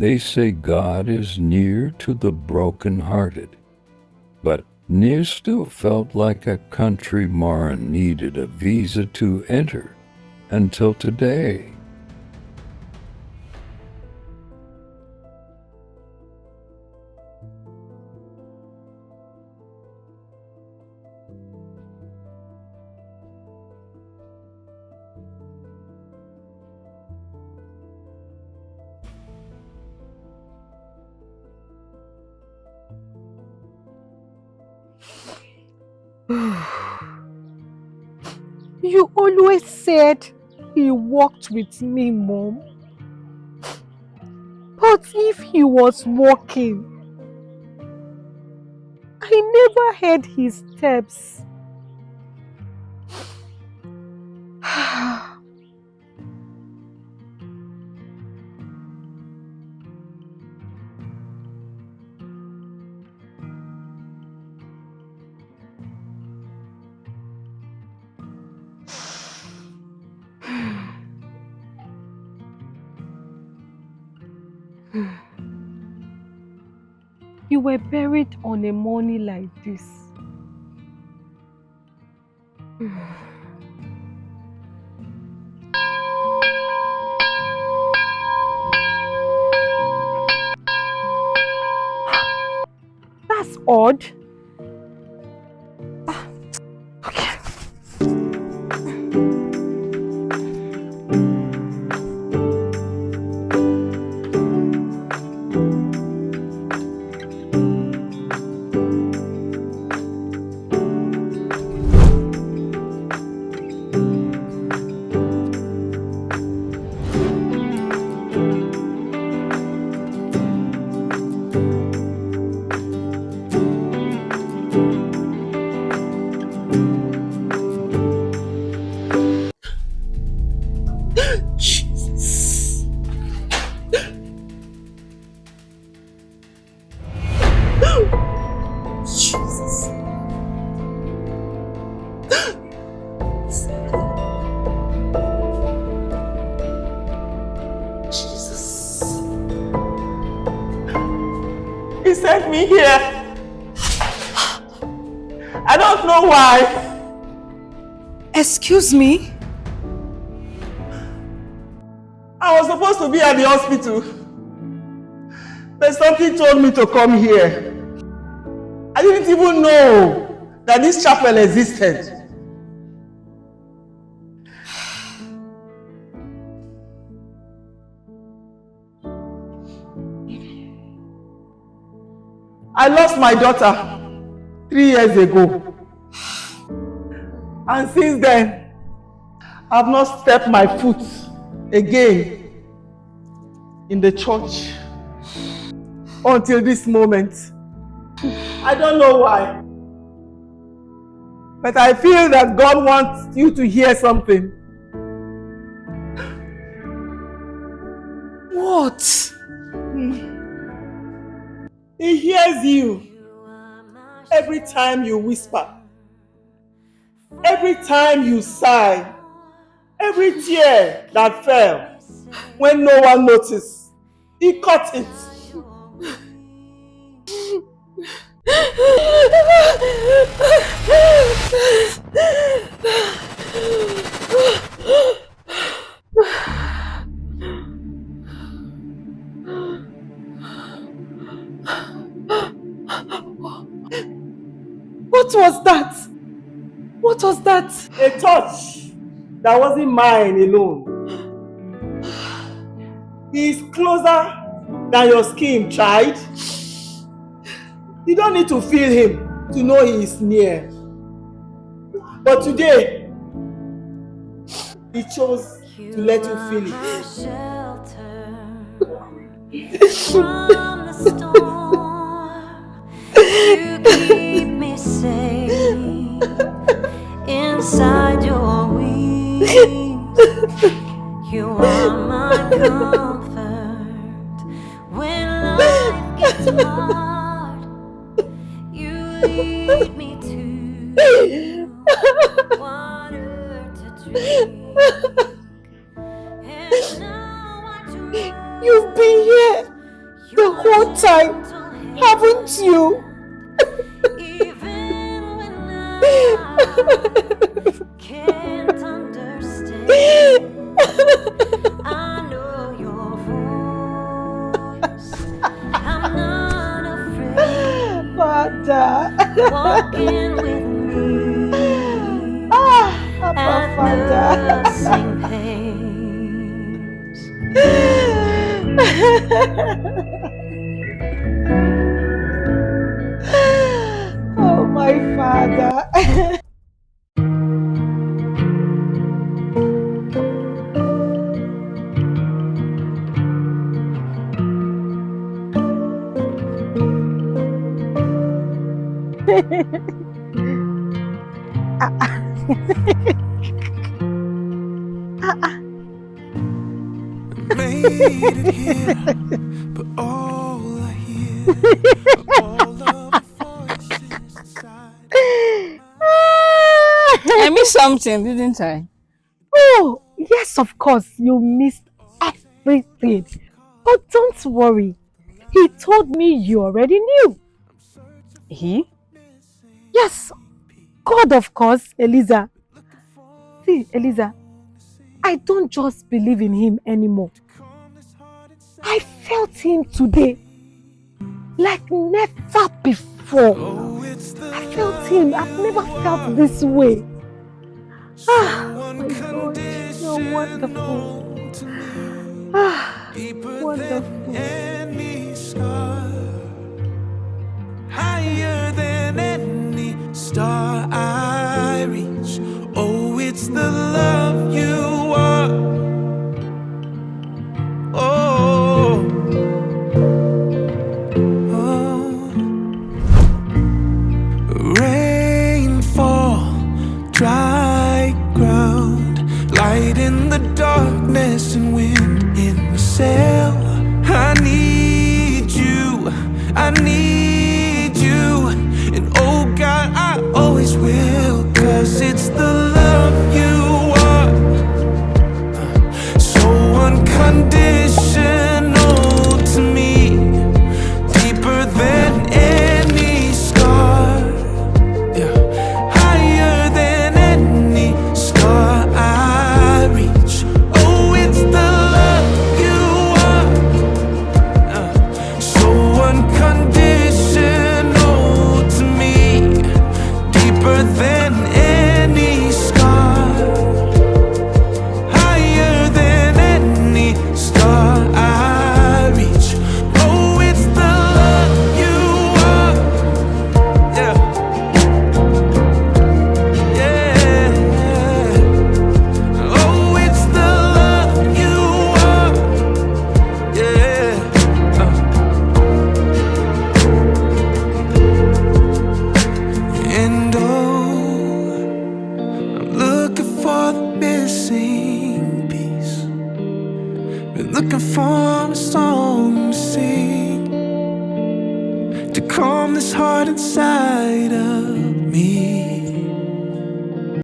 They say God is near to the broken-hearted, but near still felt like a country Mara needed a visa to enter until today. You always said he walked with me, Mom. But if he was walking, I never heard his steps. You were buried on a morning like this. That's odd. Okay. He sent me here. I don't know why. Excuse me? I was supposed to be at the hospital. But something told me to come here. I didn't even know that this chapel existed. I lost my daughter 3 years ago. And since then, I've not stepped my foot again in the church until this moment. I don't know why. But I feel that God wants you to hear something. What? He hears you every time you whisper, every time you sigh, every tear that fell when no one noticed. He caught it. What was that? What was that? A touch that wasn't mine alone. He is closer than your skin, child. You don't need to feel him to know he is near. But today, he chose to let you feel it. From the storm, you keep me safe inside your wings. You are my comfort when life gets hard. You lead me to water to drink, and now I drink. You've been here can't understand. I know your voice. I'm not afraid. Father. Walking with me Abba, at Father. the same pace. Oh, my Father. Made it here, but all I hear are all of the voices inside. I missed something, didn't I? Oh, yes, of course, you missed everything. But don't worry. He told me you already knew. He? Yes, God, of course, Eliza. See, Eliza, I don't just believe in him anymore. I felt him today like never before. I felt him. I've never felt this way. Ah, my God, you're wonderful. Ah, wonderful. Any scar, higher than any star I reach. Oh, it's the love you are. Oh, oh. Rainfall, dry ground, light in the darkness and wind in the sail. I need you, and oh God, I always will, 'cause it's the love you are, so unconditional to me, deeper than any scar, yeah, higher than any star I reach. Oh, it's the love you are, so unconditional to me, deeper than any scar, higher than any star I reach. Oh, it's the love you are, yeah, yeah. Oh, it's the love you are, yeah. And oh, I'm looking for the missing piece. Been looking for a song to sing, to calm this heart inside of me.